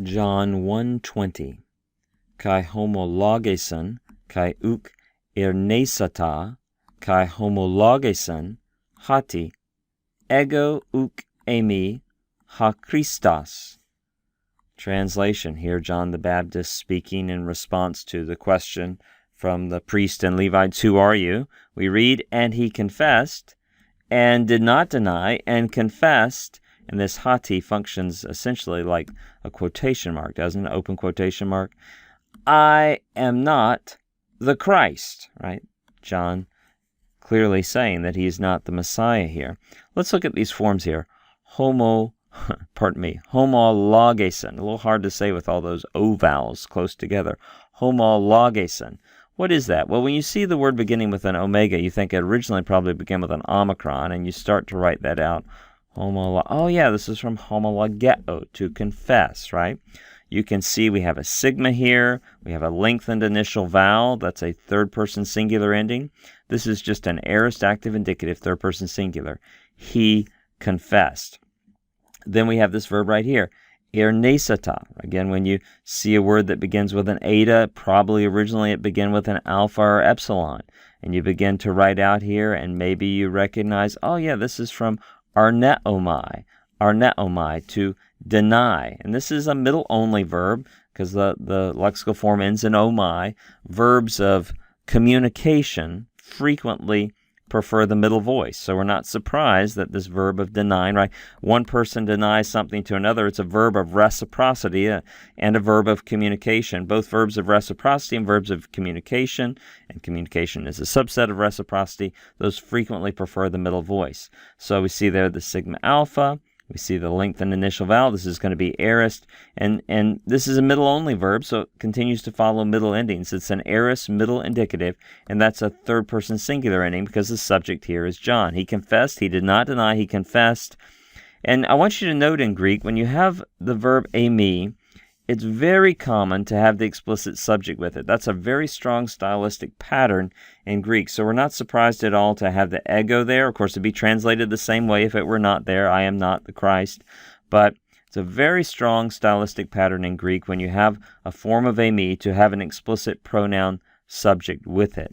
John 1:20. Kai homologeson, kai uk ernesata, kai homologeson, hati, ego uk eimi, ha Christos. Translation. Here John the Baptist speaking in response to the question from the priest and Levites, who are you? We read, and he confessed, and did not deny, and confessed, and this hati functions essentially like a quotation mark, doesn't it? Open quotation mark. I am not the Christ, right? John clearly saying that he is not the Messiah here. Let's look at these forms here. Homologeson. A little hard to say with all those O vowels close together. Homologeson. What is that? Well, when you see the word beginning with an omega, you think it originally probably began with an omicron, and you start to write that out. Oh yeah, this is from homologeo, to confess, right? You can see we have a sigma here. We have a lengthened initial vowel. That's a third-person singular ending. This is just an aorist active indicative, third-person singular. He confessed. Then we have this verb right here, ernesata. Again, when you see a word that begins with an eta, probably originally it began with an alpha or epsilon. And you begin to write out here, and maybe you recognize, oh yeah, this is from arneomai, to deny. And this is a middle-only verb, because the lexical form ends in omai. Verbs of communication frequently prefer the middle voice. So we're not surprised that this verb of denying, right? One person denies something to another. It's a verb of reciprocity and a verb of communication. Both verbs of reciprocity and verbs of communication, and communication is a subset of reciprocity, those frequently prefer the middle voice. So we see there the sigma alpha. We see the lengthened initial vowel. This is going to be aorist, and this is a middle-only verb, so it continues to follow middle endings. It's an aorist middle indicative, and that's a third-person singular ending because the subject here is John. He confessed. He did not deny. He confessed. And I want you to note in Greek, when you have the verb eimi, it's very common to have the explicit subject with it. That's a very strong stylistic pattern in Greek. So we're not surprised at all to have the ego there. Of course, it'd be translated the same way if it were not there. I am not the Christ. But it's a very strong stylistic pattern in Greek when you have a form of eimi to have an explicit pronoun subject with it.